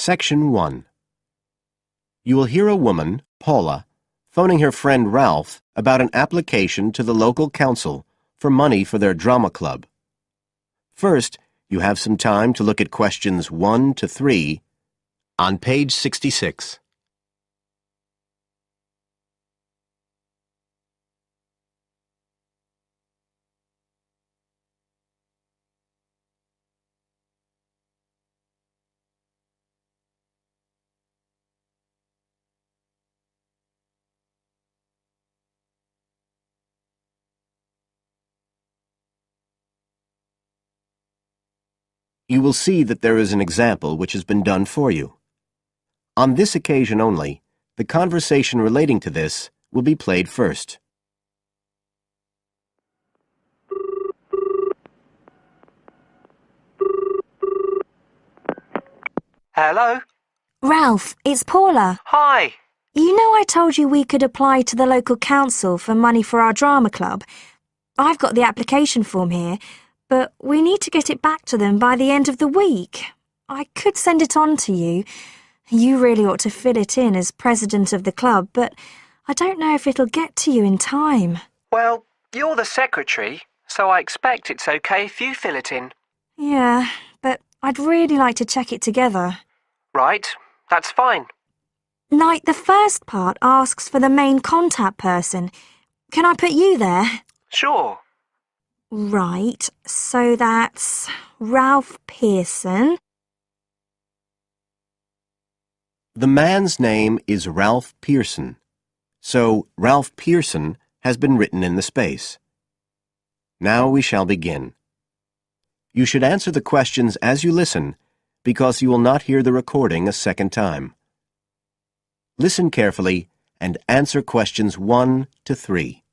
Section 1. You will hear a woman, Paula, phoning her friend Ralph about an application to the local council for money for their drama club. First, you have some time to look at questions 1 to 3 on page 66. You will see that there is an example which has been done for you. On this occasion only, the conversation relating to this will be played first. Hello? Ralph, it's Paula. Hi. You know I told you we could apply to the local council for money for our drama club. I've got the application form here, but we need to get it back to them by the end of the week. I could send it on to you. You really ought to fill it in as president of the club, but I don't know if it'll get to you in time. Well, you're the secretary, so I expect it's okay if you fill it in. Yeah, but I'd really like to check it together. Right, that's fine. Like, the first part asks for the main contact person. Can I put you there? Sure. Right, so that's Ralph Pearson. The man's name is Ralph Pearson, so Ralph Pearson has been written in the space. Now we shall begin. You should answer the questions as you listen, because you will not hear the recording a second time. Listen carefully and answer questions 1 to 3.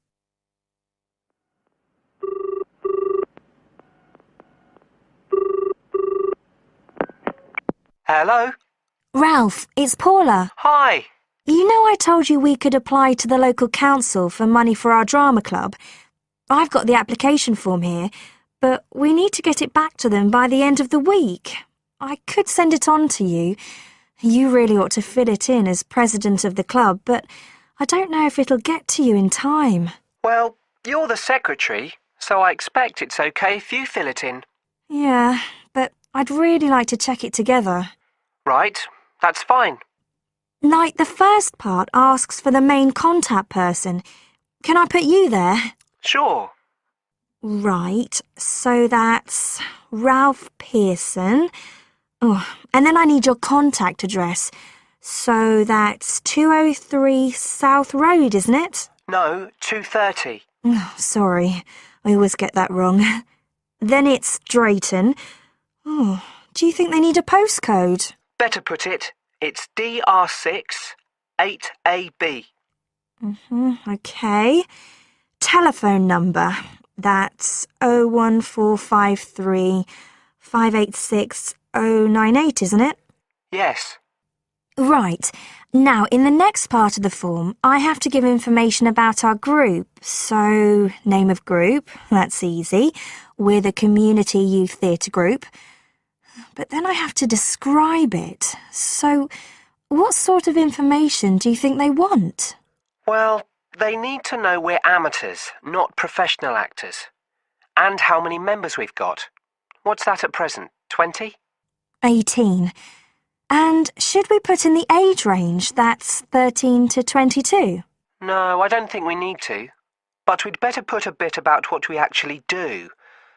Hello? Ralph, it's Paula. Hi. You know I told you we could apply to the local council for money for our drama club. I've got the application form here, but we need to get it back to them by the end of the week. I could send it on to you. You really ought to fill it in as president of the club, but I don't know if it'll get to you in time. Well, you're the secretary, so I expect it's okay if you fill it in. Yeah, but I'd really like to check it together. Right, that's fine. Like, the first part asks for the main contact person. Can I put you there? Sure. Right, so that's Ralph Pearson. Oh, and then I need your contact address. So that's 203 South Road, isn't it? No, 2:30. Oh, sorry, I always get that wrong. Then it's Drayton. Oh, do you think they need a postcode? Better put it, it's DR6 8AB. Okay. Telephone number. That's 01453 586 098, isn't it? Yes. Right. Now, in the next part of the form, I have to give information about our group. So, name of group, that's easy. We're the Community Youth Theatre Group. But then I have to describe it. So, what sort of information do you think they want? Well, they need to know we're amateurs, not professional actors. And how many members we've got. What's that at present, 20? 18. And should we put in the age range? That's 13 to 22. No, I don't think we need to. But we'd better put a bit about what we actually do.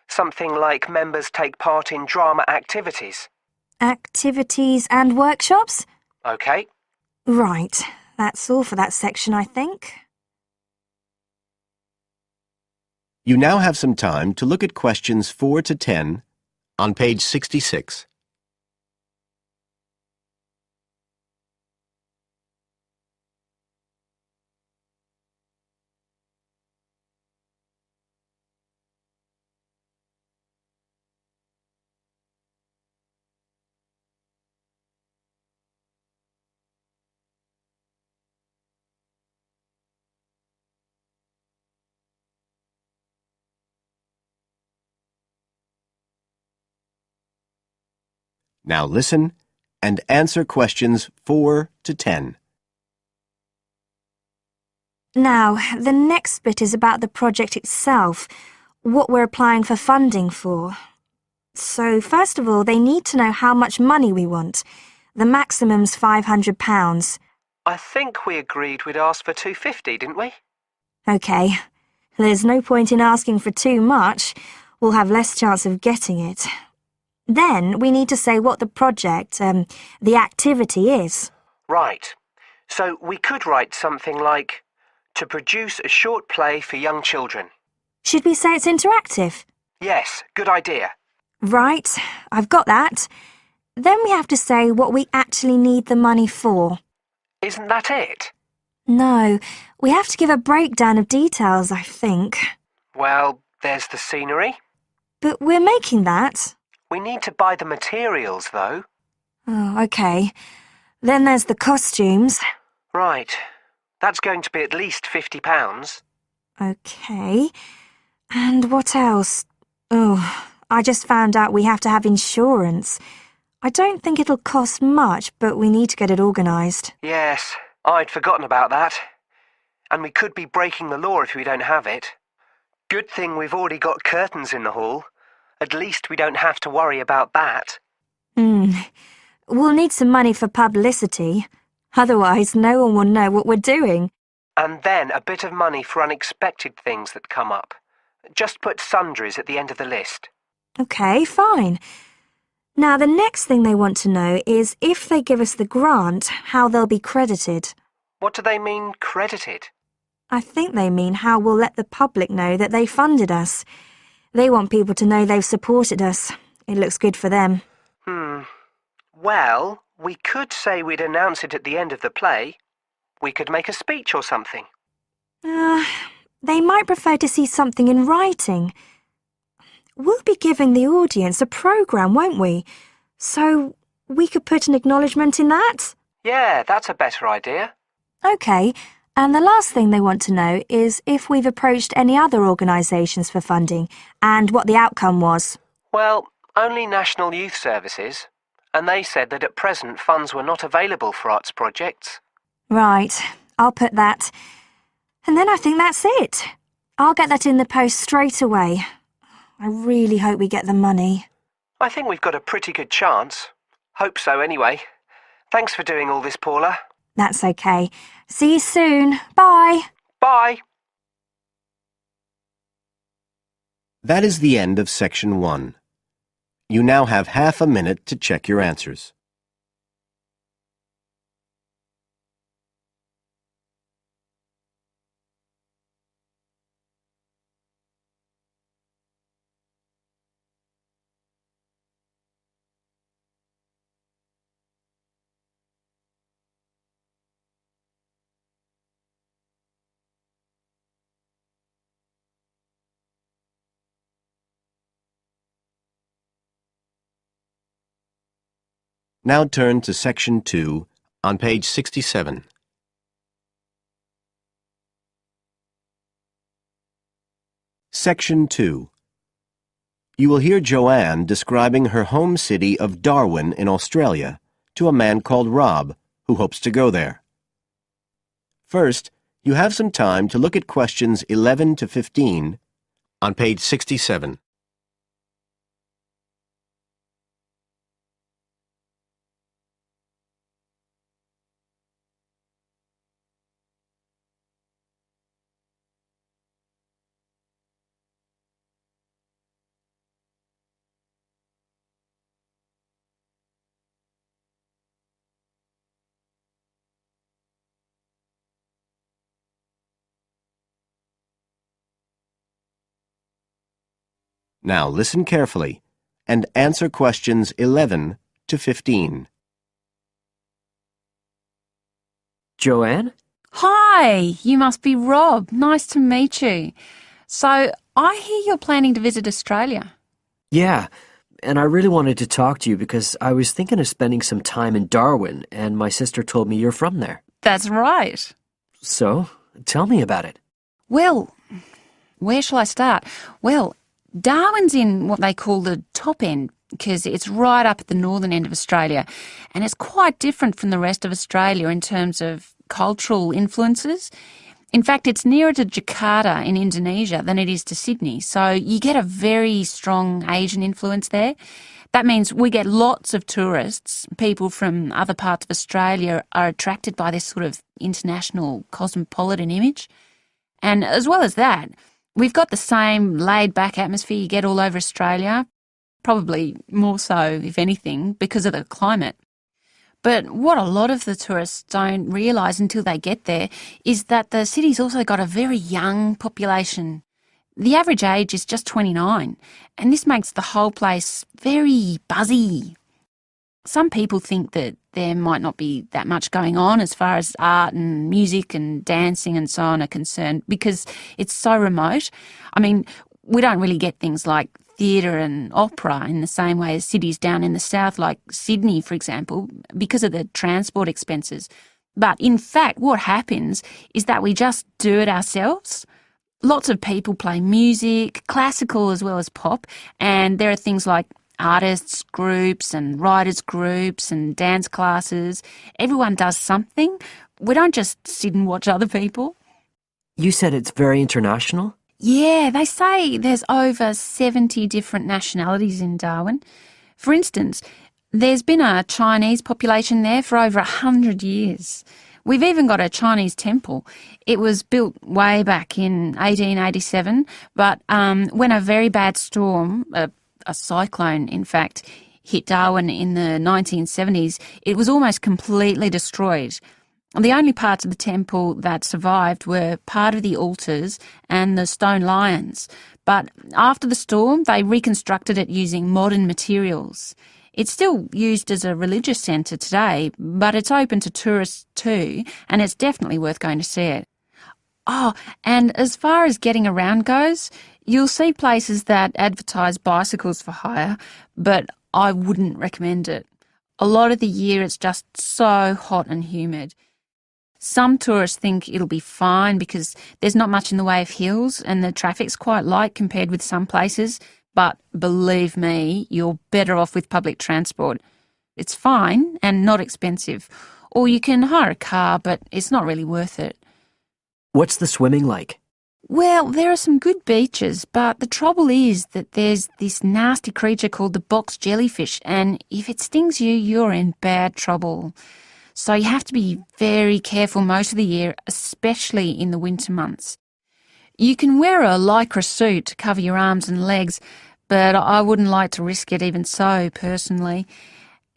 Something like members take part in drama activities. Activities and workshops? OK. Right. That's all for that section, I think. You now have some time to look at questions 4 to 10 on page 66. Now listen and answer questions 4 to 10. Now, the next bit is about the project itself, what we're applying for funding for. So, first of all, they need to know how much money we want. The maximum's £500. I think we agreed we'd ask for £250, didn't we? OK. There's no point in asking for too much. We'll have less chance of getting it. Then we need to say what the project, the activity is. Right. So we could write something like, to produce a short play for young children. Should we say it's interactive? Yes, good idea. Right, I've got that. Then we have to say what we actually need the money for. Isn't that it? No, we have to give a breakdown of details, I think. Well, there's the scenery. But we're making that. We need to buy the materials, though. Oh, OK. Then there's the costumes. Right. That's going to be at least £50. OK. And what else? Oh, I just found out we have to have insurance. I don't think it'll cost much, but we need to get it organised. Yes, I'd forgotten about that. And we could be breaking the law if we don't have it. Good thing we've already got curtains in the hall. At least we don't have to worry about that. We'll need some money for publicity. Otherwise, no one will know what we're doing. And then a bit of money for unexpected things that come up. Just put sundries at the end of the list. OK, fine. Now, the next thing they want to know is if they give us the grant, how they'll be credited. What do they mean, credited? I think they mean how we'll let the public know that they funded us. They want people to know they've supported us. It looks good for them. Well, we could say we'd announce it at the end of the play. We could make a speech or something. They might prefer to see something in writing. We'll be giving the audience a programme, won't we? So we could put an acknowledgement in that? Yeah, that's a better idea. OK, and the last thing they want to know is if we've approached any other organisations for funding and what the outcome was. Well, only National Youth Services, and they said that at present funds were not available for arts projects. Right, I'll put that. And then I think that's it. I'll get that in the post straight away. I really hope we get the money. I think we've got a pretty good chance. Hope so anyway. Thanks for doing all this, Paula. That's OK. See you soon. Bye. Bye. That is the end of Section 1. You now have half a minute to check your answers. Now turn to Section 2 on page 67. Section 2. You will hear Joanne describing her home city of Darwin in Australia to a man called Rob, who hopes to go there. First, you have some time to look at questions 11 to 15 on page 67. Now listen carefully and answer questions 11 to 15. Joanne? Hi, you must be Rob. Nice to meet you. So, I hear you're planning to visit Australia. Yeah, and I really wanted to talk to you because I was thinking of spending some time in Darwin, and my sister told me you're from there. That's right. So, tell me about it. Well, where shall I start? Well, Darwin's in what they call the top end because it's right up at the northern end of Australia, and it's quite different from the rest of Australia in terms of cultural influences. In fact, it's nearer to Jakarta in Indonesia than it is to Sydney, so you get a very strong Asian influence there. That means we get lots of tourists. People from other parts of Australia are attracted by this sort of international cosmopolitan image. And as well as that, we've got the same laid-back atmosphere you get all over Australia, probably more so, if anything, because of the climate. But what a lot of the tourists don't realise until they get there is that the city's also got a very young population. The average age is just 29, and this makes the whole place very buzzy. Some people think that there might not be that much going on as far as art and music and dancing and so on are concerned because it's so remote. I mean, we don't really get things like theatre and opera in the same way as cities down in the south, like Sydney, for example, because of the transport expenses. But in fact, what happens is that we just do it ourselves. Lots of people play music, classical as well as pop, and there are things like artists groups and writers groups and dance classes. Everyone does something. We don't just sit and watch other people. You said it's very international? Yeah, they say there's over 70 different nationalities in Darwin. For instance, there's been a Chinese population there for over 100 years. We've even got a Chinese temple. It was built way back in 1887, but when a very bad storm, a cyclone in fact, hit Darwin in the 1970s, it was almost completely destroyed. The only parts of the temple that survived were part of the altars and the stone lions. But after the storm, they reconstructed it using modern materials. It's still used as a religious centre today, but it's open to tourists too, and it's definitely worth going to see it. Oh, and as far as getting around goes, you'll see places that advertise bicycles for hire, but I wouldn't recommend it. A lot of the year it's just so hot and humid. Some tourists think it'll be fine because there's not much in the way of hills and the traffic's quite light compared with some places, but believe me, you're better off with public transport. It's fine and not expensive. Or you can hire a car, but it's not really worth it. What's the swimming like? Well, there are some good beaches, but the trouble is that there's this nasty creature called the box jellyfish, and if it stings you, you're in bad trouble. So you have to be very careful most of the year, especially in the winter months. You can wear a lycra suit to cover your arms and legs, but I wouldn't like to risk it even so, personally.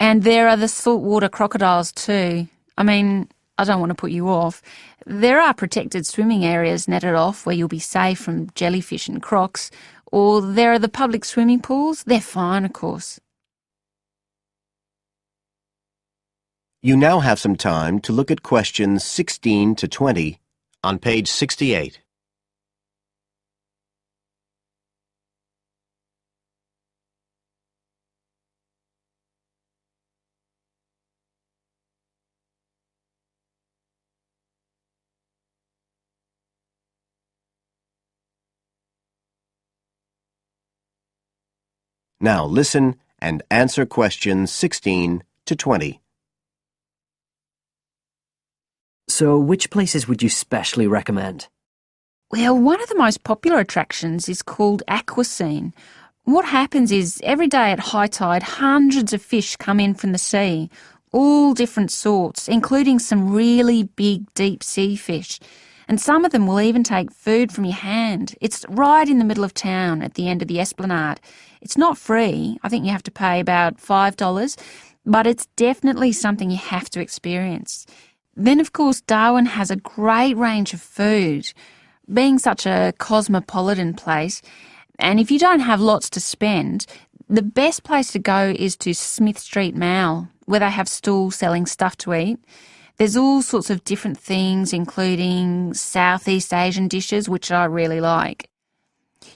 And there are the saltwater crocodiles too. I mean, I don't want to put you off. There are protected swimming areas netted off where you'll be safe from jellyfish and crocs, or there are the public swimming pools. They're fine, of course. You now have some time to look at questions 16 to 20 on page 68. Now listen and answer questions 16 to 20. So which places would you specially recommend? Well, one of the most popular attractions is called Aquascene. What happens is every day at high tide, hundreds of fish come in from the sea, all different sorts, including some really big deep sea fish. And some of them will even take food from your hand. It's right in the middle of town at the end of the esplanade. It's not free. I think you have to pay about $5, but it's definitely something you have to experience. Then, of course, Darwin has a great range of food, being such a cosmopolitan place. And if you don't have lots to spend, the best place to go is to Smith Street Mall, where they have stalls selling stuff to eat. There's all sorts of different things, including Southeast Asian dishes, which I really like.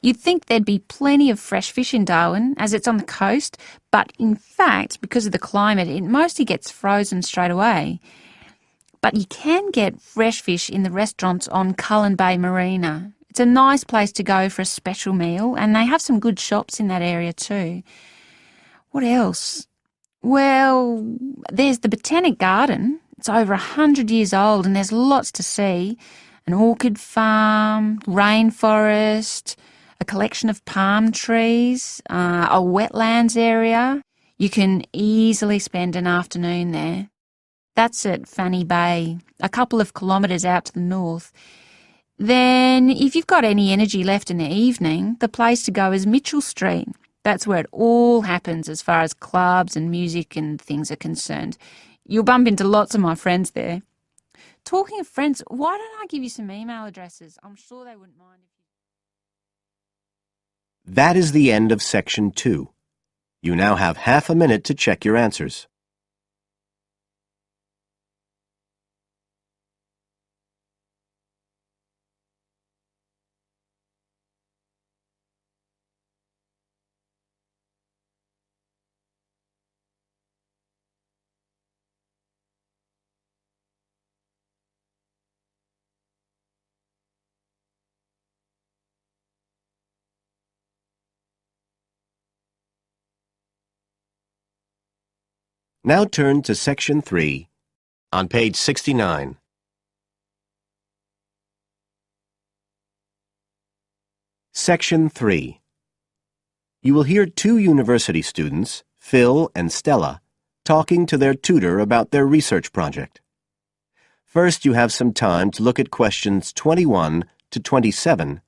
You'd think there'd be plenty of fresh fish in Darwin, as it's on the coast, but in fact, because of the climate, it mostly gets frozen straight away. But you can get fresh fish in the restaurants on Cullen Bay Marina. It's a nice place to go for a special meal, and they have some good shops in that area too. What else? Well, there's the Botanic Garden. It's over 100 years old and there's lots to see. An orchid farm, rainforest, a collection of palm trees, a wetlands area. You can easily spend an afternoon there. That's at Fanny Bay, a couple of kilometres out to the north. Then, if you've got any energy left in the evening, the place to go is Mitchell Street. That's where it all happens as far as clubs and music and things are concerned. You'll bump into lots of my friends there. Talking of friends, why don't I give you some email addresses? I'm sure they wouldn't mind. That is the end of Section 2. You now have half a minute to check your answers. Now turn to Section 3 on page 69. Section 3. You will hear two university students, Phil and Stella, talking to their tutor about their research project. First, you have some time to look at questions 21 to 27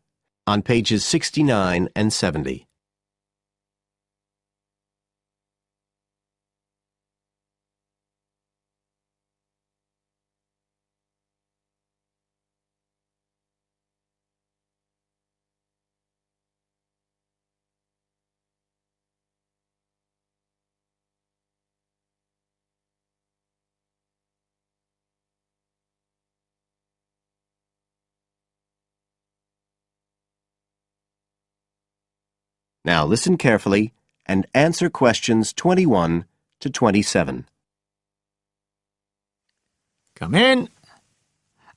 on pages 69 and 70. Now listen carefully and answer questions 21 to 27. Come in.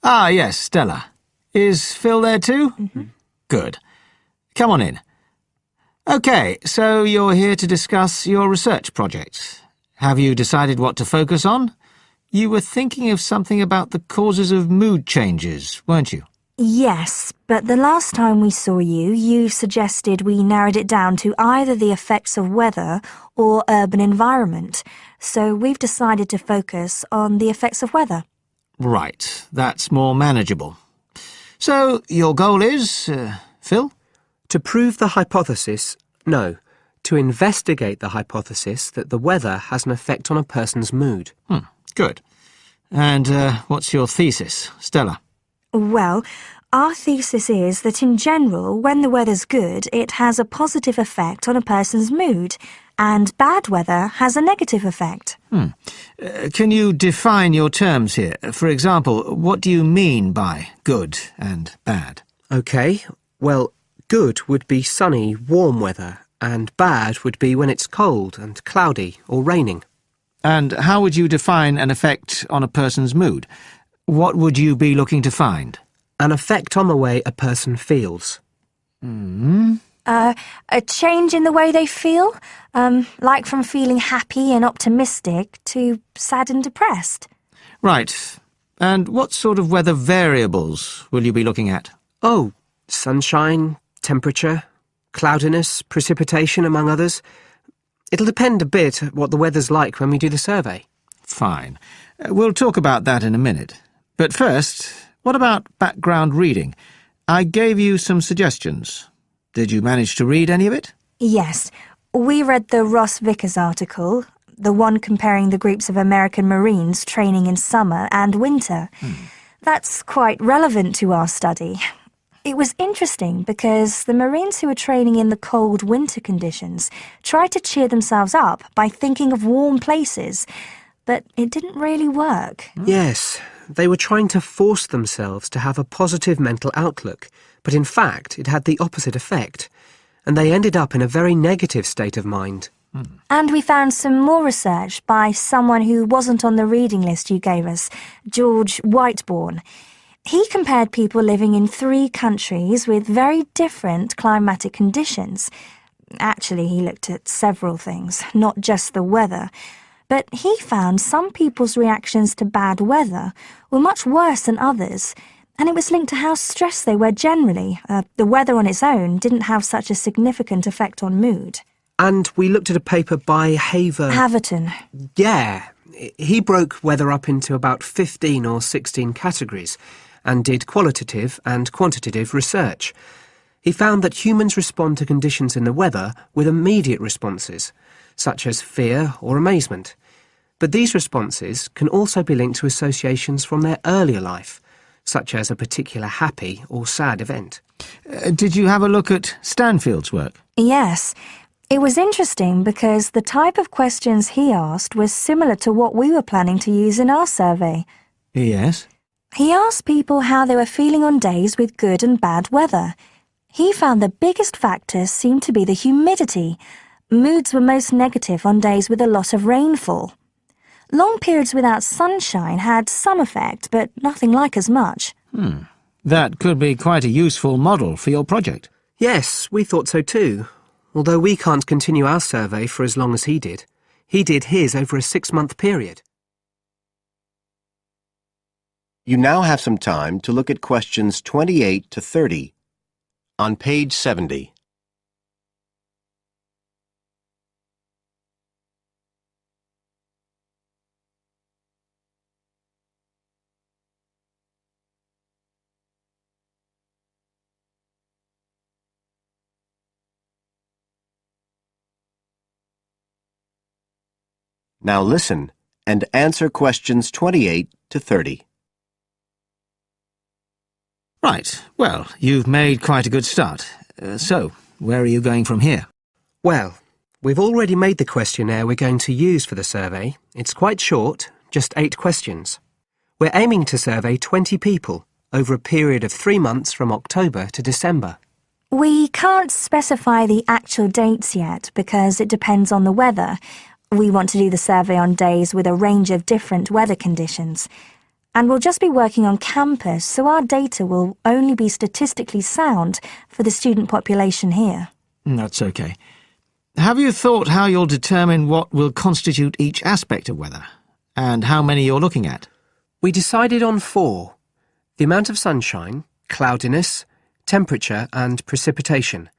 Ah, yes, Stella. Is Phil there too? Mm-hmm. Good. Come on in. OK, so you're here to discuss your research project. Have you decided what to focus on? You were thinking of something about the causes of mood changes, weren't you? Yes, but the last time we saw you, you suggested we narrowed it down to either the effects of weather or urban environment. So we've decided to focus on the effects of weather. Right, that's more manageable. So, your goal is, Phil? To prove the hypothesis, no, to investigate the hypothesis that the weather has an effect on a person's mood. Good. And what's your thesis, Stella? Well, our thesis is that in general, when the weather's good, it has a positive effect on a person's mood, and bad weather has a negative effect. Can you define your terms here? For example, what do you mean by good and bad? OK, well, good would be sunny, warm weather, and bad would be when it's cold and cloudy or raining. And how would you define an effect on a person's mood? What would you be looking to find? An effect on the way a person feels. A change in the way they feel, like from feeling happy and optimistic to sad and depressed. Right. And what sort of weather variables will you be looking at? Oh, sunshine, temperature, cloudiness, precipitation, among others. It'll depend a bit what the weather's like when we do the survey. Fine. We'll talk about that in a minute. But first, what about background reading? I gave you some suggestions. Did you manage to read any of it? Yes, we read the Ross Vickers article, the one comparing the groups of American Marines training in summer and winter. That's quite relevant to our study. It was interesting because the Marines who were training in the cold winter conditions tried to cheer themselves up by thinking of warm places, but it didn't really work. Yes, they were trying to force themselves to have a positive mental outlook, but in fact it had the opposite effect, and they ended up in a very negative state of mind. And we found some more research by someone who wasn't on the reading list you gave us, George Whiteborn. He compared people living in 3 countries with very different climatic conditions. Actually, he looked at several things, not just the weather. But he found some people's reactions to bad weather were much worse than others, and it was linked to how stressed they were generally. The weather on its own didn't have such a significant effect on mood. And we looked at a paper by Haverton. Yeah, he broke weather up into about 15 or 16 categories and did qualitative and quantitative research. He found that humans respond to conditions in the weather with immediate responses, such as fear or amazement. But these responses can also be linked to associations from their earlier life, such as a particular happy or sad event. Did you have a look at Stanfield's work? Yes. It was interesting because the type of questions he asked was similar to what we were planning to use in our survey. Yes. He asked people how they were feeling on days with good and bad weather. He found the biggest factors seemed to be the humidity. Moods were most negative on days with a lot of rainfall. Long periods without sunshine had some effect, but nothing like as much. That could be quite a useful model for your project. Yes, we thought so too. Although we can't continue our survey for as long as he did. He did his over a 6-month period. You now have some time to look at questions 28 to 30 on page 70. Now listen and answer questions 28 to 30. Right, well, you've made quite a good start. So, where are you going from here? Well, we've already made the questionnaire we're going to use for the survey. It's quite short, just 8 questions. We're aiming to survey 20 people over a period of 3 months from October to December. We can't specify the actual dates yet because it depends on the weather. We want to do the survey on days with a range of different weather conditions. And we'll just be working on campus, so our data will only be statistically sound for the student population here. That's okay. Have you thought how you'll determine what will constitute each aspect of weather, and how many you're looking at? We decided on 4. The amount of sunshine, cloudiness, temperature and precipitation.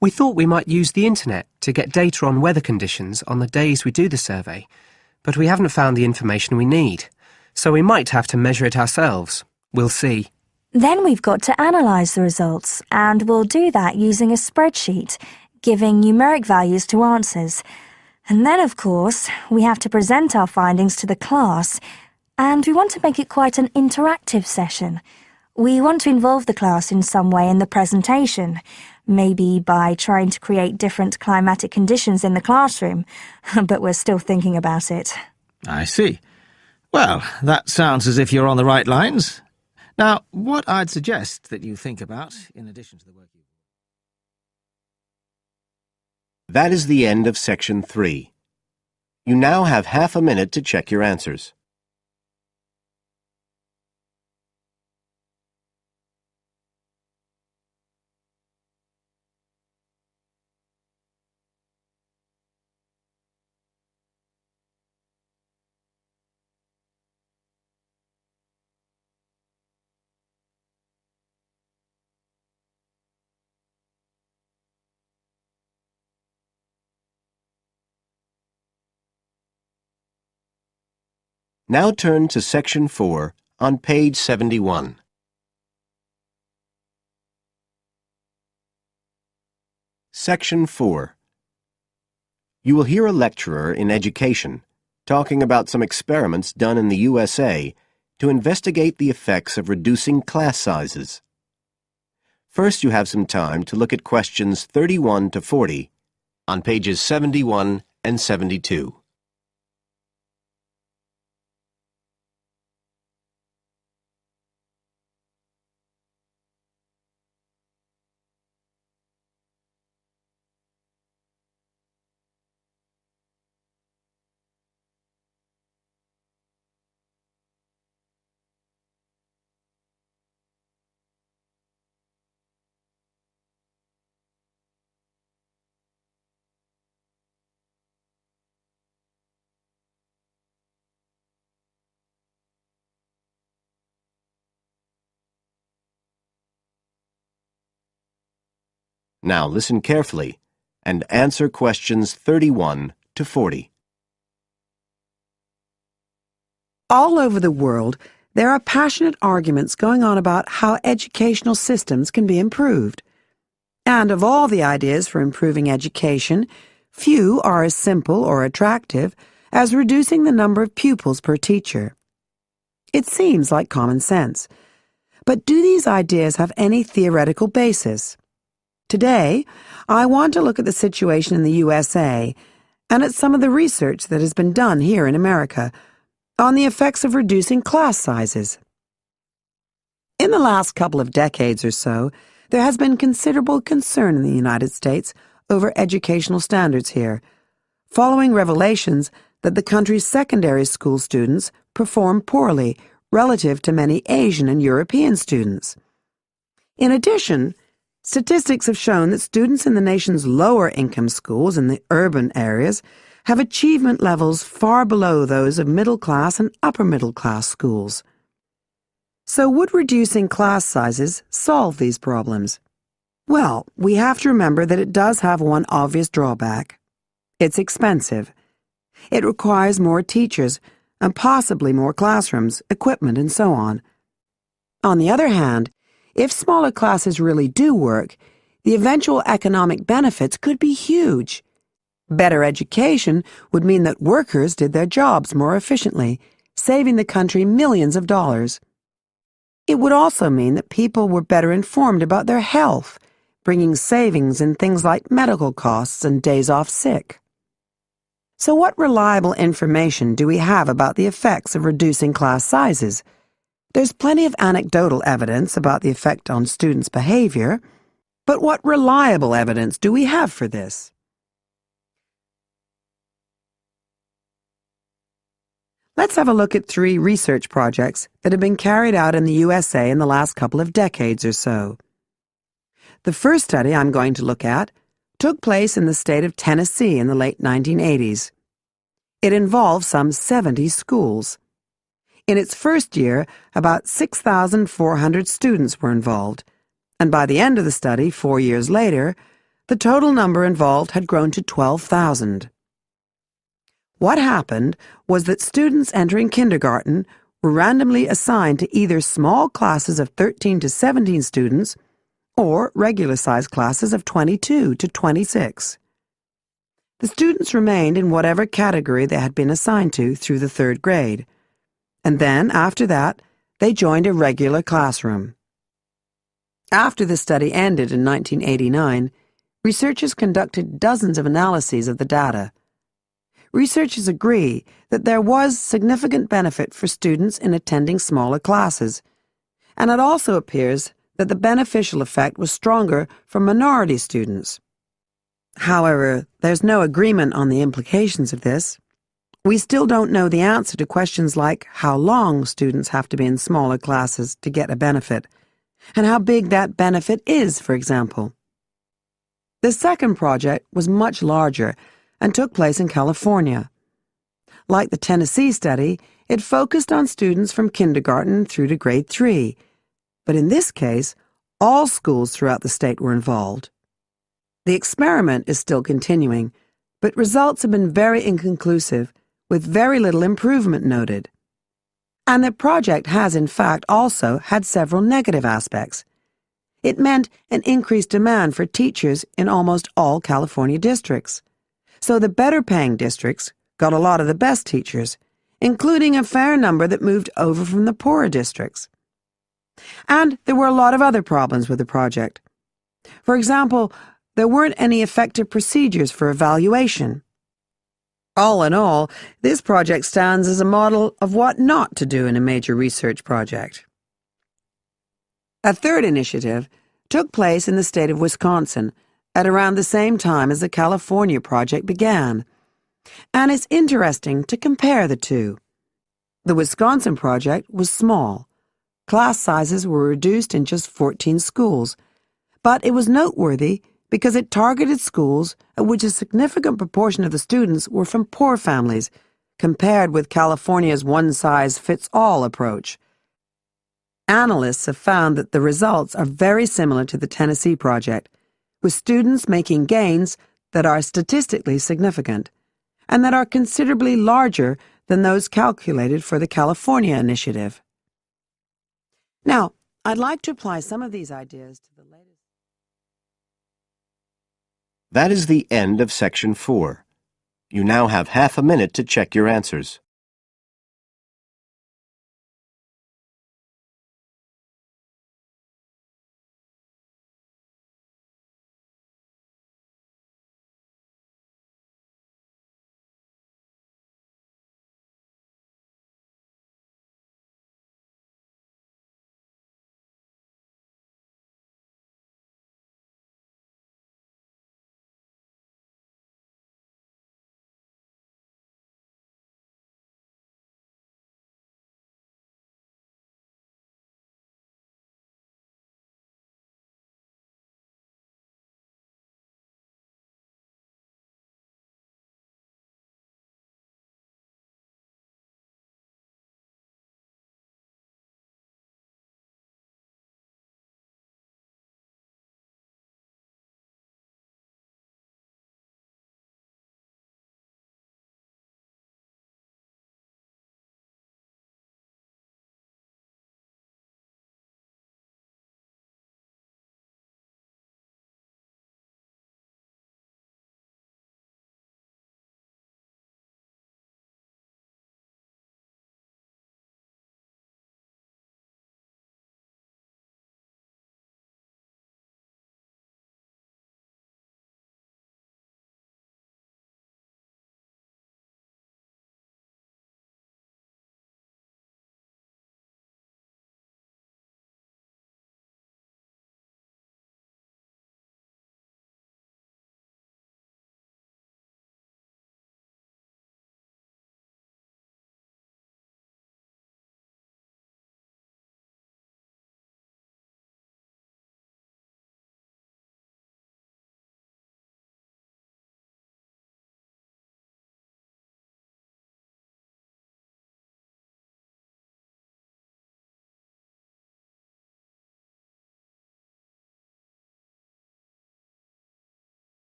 We thought we might use the internet to get data on weather conditions on the days we do the survey, but we haven't found the information we need, so we might have to measure it ourselves. We'll see. Then we've got to analyse the results, and we'll do that using a spreadsheet, giving numeric values to answers. And then, of course, we have to present our findings to the class, and we want to make it quite an interactive session. We want to involve the class in some way in the presentation, maybe by trying to create different climatic conditions in the classroom, but we're still thinking about it. I see. Well, that sounds as if you're on the right lines. Now, what I'd suggest that you think about, in addition to the work you've... That is the end of section 3. You now have half a minute to check your answers. Now turn to section 4 on page 71. Section 4. You will hear a lecturer in education talking about some experiments done in the USA to investigate the effects of reducing class sizes. First, you have some time to look at questions 31 to 40 on pages 71 and 72. Now listen carefully and answer questions 31 to 40. All over the world, there are passionate arguments going on about how educational systems can be improved. And of all the ideas for improving education, few are as simple or attractive as reducing the number of pupils per teacher. It seems like common sense. But do these ideas have any theoretical basis? Today, I want to look at the situation in the USA and at some of the research that has been done here in America on the effects of reducing class sizes. In the last couple of decades or so, there has been considerable concern in the United States over educational standards here, following revelations that the country's secondary school students perform poorly relative to many Asian and European students. In addition, statistics have shown that students in the nation's lower-income schools in the urban areas have achievement levels far below those of middle-class and upper-middle-class schools. So would reducing class sizes solve these problems? Well, we have to remember that it does have one obvious drawback. It's expensive. It requires more teachers and possibly more classrooms, equipment, and so on. On the other hand, if smaller classes really do work, the eventual economic benefits could be huge. Better education would mean that workers did their jobs more efficiently, saving the country millions of dollars. It would also mean that people were better informed about their health, bringing savings in things like medical costs and days off sick. So what reliable information do we have about the effects of reducing class sizes? There's plenty of anecdotal evidence about the effect on students' behavior, but what reliable evidence do we have for this? Let's have a look at 3 research projects that have been carried out in the USA in the last couple of decades or so. The first study I'm going to look at took place in the state of Tennessee in the late 1980s. It involved some 70 schools. In its first year, about 6,400 students were involved, and by the end of the study, 4 years later, the total number involved had grown to 12,000. What happened was that students entering kindergarten were randomly assigned to either small classes of 13 to 17 students or regular-sized classes of 22 to 26. The students remained in whatever category they had been assigned to through the 3rd grade, and then, after that, they joined a regular classroom. After the study ended in 1989, researchers conducted dozens of analyses of the data. Researchers agree that there was significant benefit for students in attending smaller classes, and it also appears that the beneficial effect was stronger for minority students. However, there's no agreement on the implications of this. We still don't know the answer to questions like how long students have to be in smaller classes to get a benefit, and how big that benefit is, for example. The second project was much larger and took place in California. Like the Tennessee study, it focused on students from kindergarten through to grade 3, but in this case, all schools throughout the state were involved. The experiment is still continuing, but results have been very inconclusive, with very little improvement noted. And the project has, in fact, also had several negative aspects. It meant an increased demand for teachers in almost all California districts. So the better-paying districts got a lot of the best teachers, including a fair number that moved over from the poorer districts. And there were a lot of other problems with the project. For example, there weren't any effective procedures for evaluation. All in all, this project stands as a model of what not to do in a major research project. A third initiative took place in the state of Wisconsin at around the same time as the California project began, and it's interesting to compare the two. The Wisconsin project was small. Class sizes were reduced in just 14 schools, but it was noteworthy because it targeted schools at which a significant proportion of the students were from poor families, compared with California's one-size-fits-all approach. Analysts have found that the results are very similar to the Tennessee project, with students making gains that are statistically significant and that are considerably larger than those calculated for the California initiative. Now, I'd like to apply some of these ideas to the latest. That is the end of Section 4. You now have half a minute to check your answers.